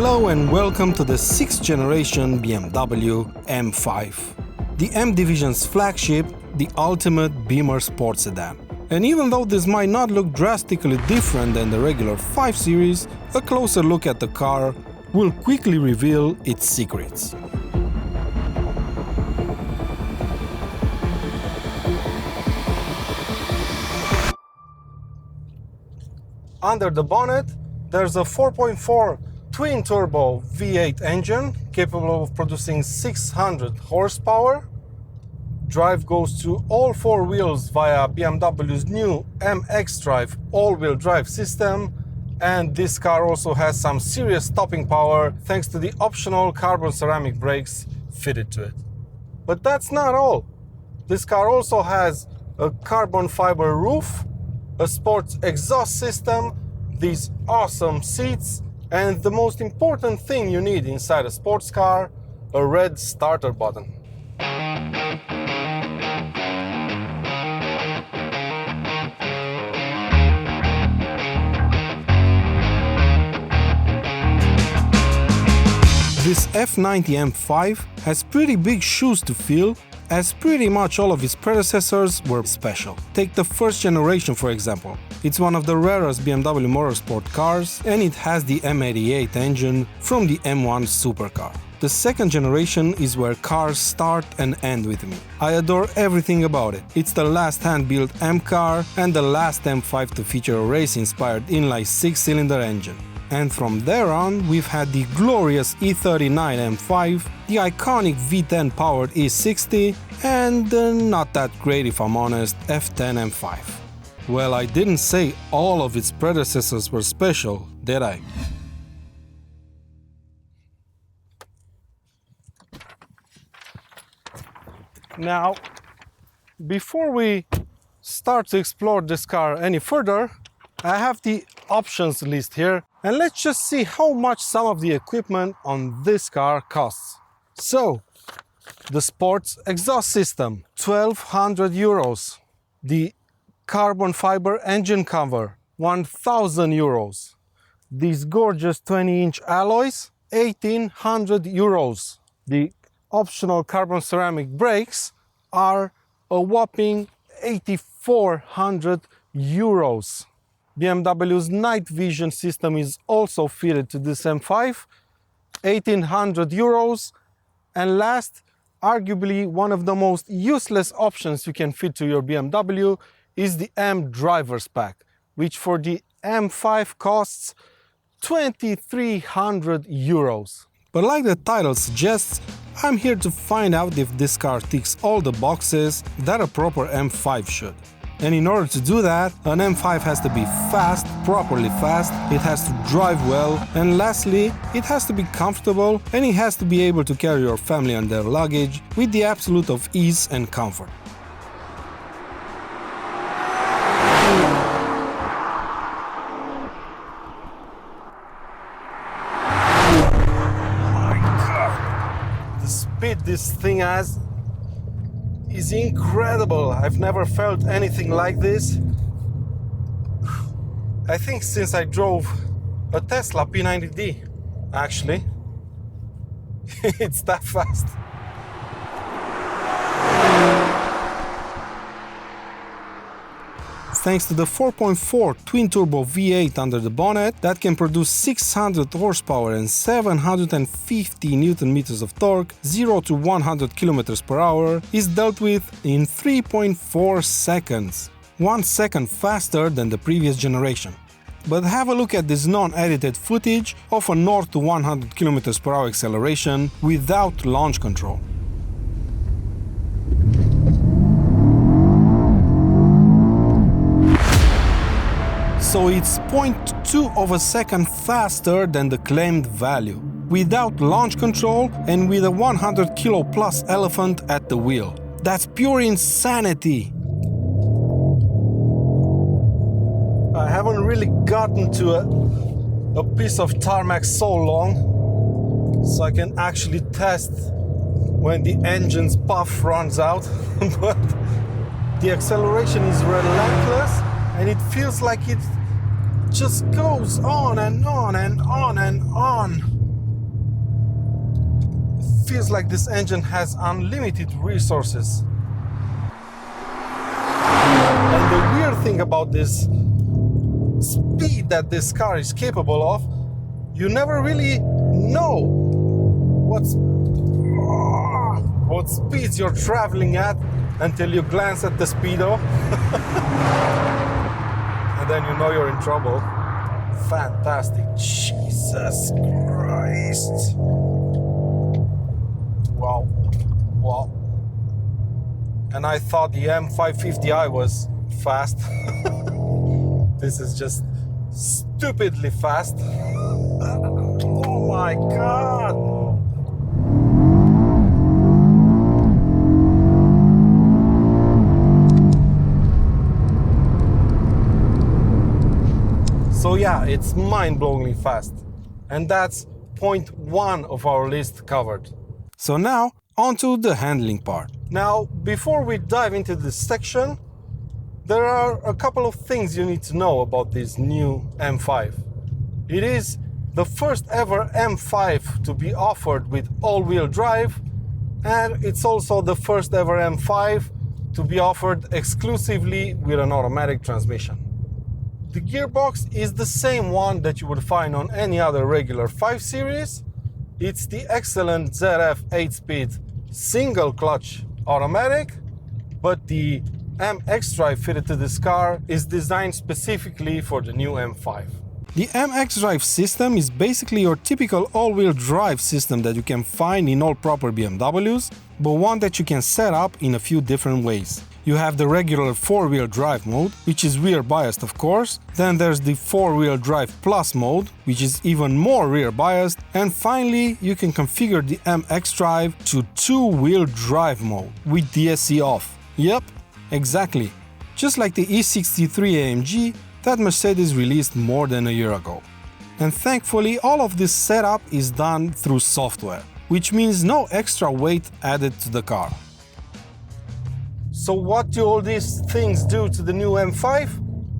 Hello and welcome to the 6th generation BMW M5, the M division's flagship, the ultimate Beamer sports sedan. And even though this might not look drastically different than the regular 5 Series, a closer look at the car will quickly reveal its secrets. Under the bonnet, there's a 4.4 twin-turbo V8 engine capable of producing 600 horsepower. Drive goes to all 4 wheels via BMW's new MX-Drive all-wheel drive system, and this car also has some serious stopping power thanks to the optional carbon ceramic brakes fitted to it. But that's not all. This car also has a carbon fiber roof, a sports exhaust system, these awesome seats, and the most important thing you need inside a sports car, a red starter button. This F90 M5 has pretty big shoes to fill, as pretty much all of its predecessors were special. Take the first generation for example. It's one of the rarest BMW motorsport cars, and it has the M88 engine from the M1 supercar. The second generation is where cars start and end with me. I adore everything about it. It's the last hand-built M car and the last M5 to feature a race-inspired inline 6-cylinder engine. And from there on, we've had the glorious E39 M5, the iconic V10 powered E60, and not that great if I'm honest, F10 M5. Well, I didn't say all of its predecessors were special, did I? Now, before we start to explore this car any further, I have the options list here, and let's just see how much some of the equipment on this car costs. So, the sports exhaust system, 1,200 euros. The carbon fiber engine cover, 1,000 euros. These gorgeous 20-inch alloys, 1,800 euros. The optional carbon ceramic brakes are a whopping 8,400 euros. BMW's night vision system is also fitted to this M5, 1,800 euros. And last, arguably one of the most useless options you can fit to your BMW is the M Driver's Pack, which for the M5 costs 2,300 euros. But like the title suggests, I'm here to find out if this car ticks all the boxes that a proper M5 should. And in order to do that, an M5 has to be fast, properly fast, it has to drive well, and lastly, it has to be comfortable, and it has to be able to carry your family and their luggage with the absolute of ease and comfort. Oh my God! The speed this thing has is incredible. I've never felt anything like this. I think since I drove a Tesla P90D, actually. It's that fast. Thanks to the 4.4 twin-turbo V8 under the bonnet that can produce 600 horsepower and 750 Nm of torque, 0 to 100 km per hour, is dealt with in 3.4 seconds, 1 second faster than the previous generation. But have a look at this non-edited footage of a 0 to 100 km per hour acceleration without launch control. So it's 0.2 of a second faster than the claimed value, without launch control and with a 100 kilo plus elephant at the wheel. That's pure insanity! I haven't really gotten to a piece of tarmac so long, so I can actually test when the engine's puff runs out, but the acceleration is relentless and it feels like it just goes on and on and on and on. feels like this engine has unlimited resources. And the weird thing about this speed that this car is capable of, you never really know what speeds you're traveling at until you glance at the speedo. And then you know you're in trouble. Fantastic. Jesus Christ. Wow. Wow. And I thought the M550i was fast. This is just stupidly fast. Oh my God. So yeah, it's mind-blowingly fast. And that's point 1 of our list covered. So now, on to the handling part. Now, before we dive into this section, there are a couple of things you need to know about this new M5. It is the first ever M5 to be offered with all-wheel drive, and it's also the first ever M5 to be offered exclusively with an automatic transmission. The gearbox is the same one that you would find on any other regular 5 Series. It's the excellent ZF 8-speed single clutch automatic, but the MX-Drive fitted to this car is designed specifically for the new M5. The MX-Drive system is basically your typical all-wheel drive system that you can find in all proper BMWs, but one that you can set up in a few different ways. You have the regular 4-wheel drive mode, which is rear biased of course, then there's the 4-wheel drive plus mode, which is even more rear biased, and finally you can configure the MX-Drive to 2-wheel drive mode with DSC off. Yep, exactly. Just like the E63 AMG that Mercedes released more than a year ago. And thankfully all of this setup is done through software, which means no extra weight added to the car. So what do all these things do to the new M5?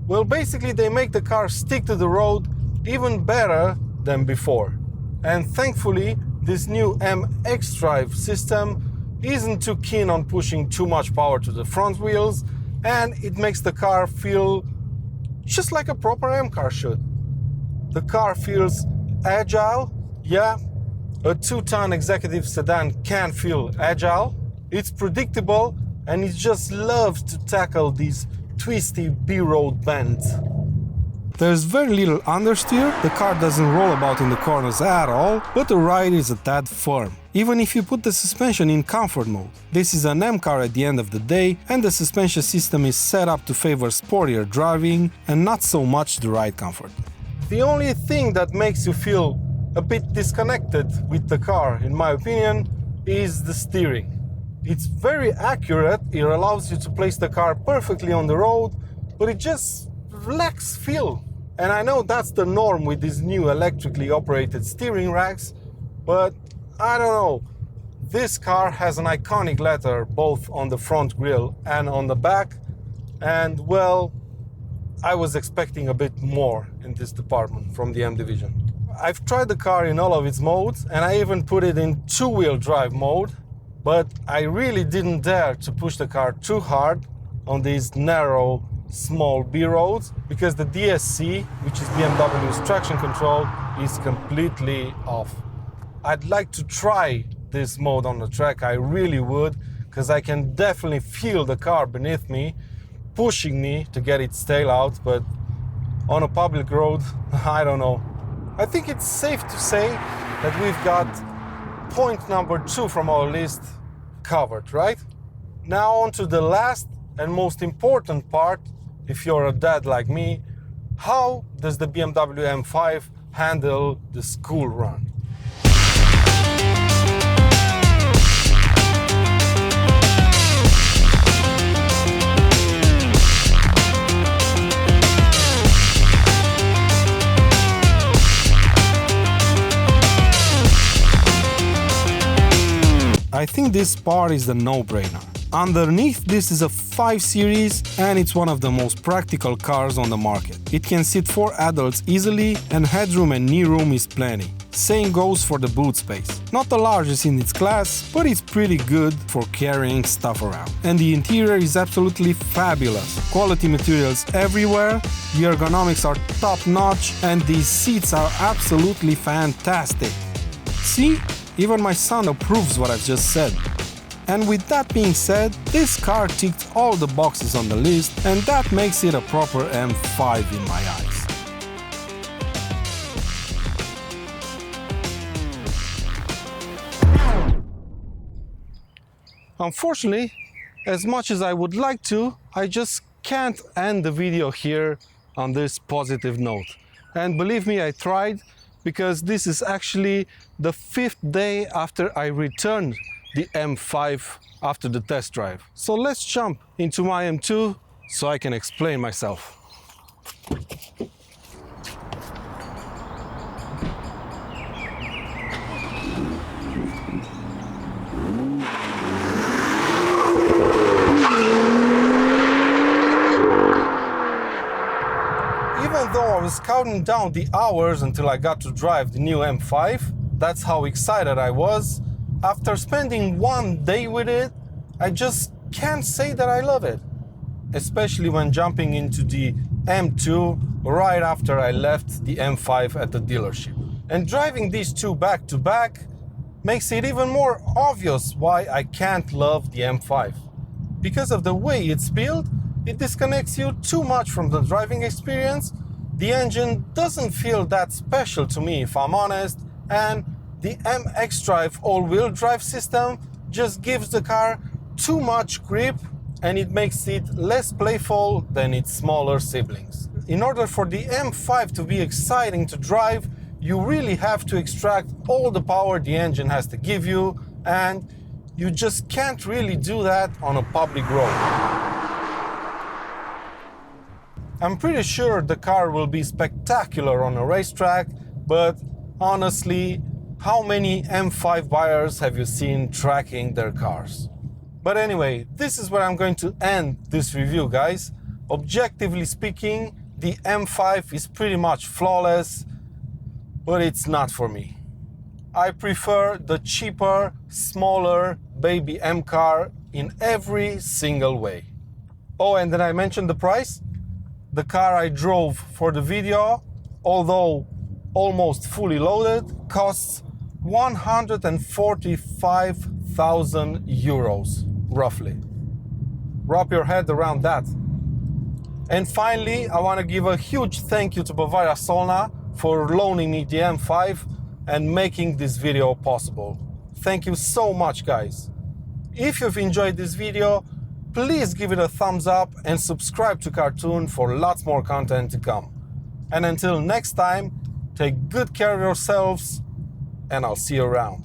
Well, basically they make the car stick to the road even better than before. And thankfully, this new MX-Drive system isn't too keen on pushing too much power to the front wheels, and it makes the car feel just like a proper M car should. The car feels agile. Yeah, a 2-ton executive sedan can feel agile. It's predictable, and it just loves to tackle these twisty B-road bends. There's very little understeer, the car doesn't roll about in the corners at all, but the ride is a tad firm, even if you put the suspension in comfort mode. This is an M car at the end of the day, and the suspension system is set up to favor sportier driving and not so much the ride comfort. The only thing that makes you feel a bit disconnected with the car, in my opinion, is the steering. It's very accurate, it allows you to place the car perfectly on the road, but it just lacks feel. And I know that's the norm with these new electrically operated steering racks, but I don't know. This car has an iconic letter both on the front grille and on the back, and well, I was expecting a bit more in this department from the M division. I've tried the car in all of its modes, and I even put it in 2-wheel drive mode, but I really didn't dare to push the car too hard on these narrow, small B roads, because the DSC, which is BMW's traction control, is completely off. I'd like to try this mode on the track, I really would, because I can definitely feel the car beneath me, pushing me to get its tail out, but on a public road, I don't know. I think it's safe to say that we've got point number 2 from our list covered, right? Now on to the last and most important part, if you're a dad like me. How does the BMW M5 handle the school run? I think this part is the no-brainer. Underneath, this is a 5 Series and it's one of the most practical cars on the market. It can sit 4 adults easily and headroom and knee room is plenty. Same goes for the boot space. Not the largest in its class, but it's pretty good for carrying stuff around. And the interior is absolutely fabulous. Quality materials everywhere, the ergonomics are top notch and these seats are absolutely fantastic. See, even my son approves what I've just said. And with that being said, this car ticked all the boxes on the list and that makes it a proper M5 in my eyes. Unfortunately, as much as I would like to, I just can't end the video here on this positive note. And believe me, I tried, because this is actually the 5th day after I returned the M5 after the test drive. So let's jump into my M2 so I can explain myself. Even though I was counting down the hours until I got to drive the new M5, that's how excited I was. After spending 1 day with it, I just can't say that I love it. Especially when jumping into the M2 right after I left the M5 at the dealership. And driving these two back to back makes it even more obvious why I can't love the M5. Because of the way it's built, it disconnects you too much from the driving experience. The engine doesn't feel that special to me, if I'm honest, and the MX-Drive all-wheel drive system just gives the car too much grip and it makes it less playful than its smaller siblings. In order for the M5 to be exciting to drive, you really have to extract all the power the engine has to give you, and you just can't really do that on a public road. I'm pretty sure the car will be spectacular on a racetrack, but honestly, how many M5 buyers have you seen tracking their cars? But anyway, this is where I'm going to end this review, guys. Objectively speaking, the M5 is pretty much flawless, but it's not for me. I prefer the cheaper, smaller baby M car in every single way. Oh, and did I mention the price? The car I drove for the video, although almost fully loaded, costs 145,000 euros, roughly. Wrap your head around that. And finally, I want to give a huge thank you to Bavaria Solna for loaning me the M5 and making this video possible. Thank you so much, guys. If you've enjoyed this video, please give it a thumbs up and subscribe to Cartoon for lots more content to come. And until next time, take good care of yourselves, and I'll see you around.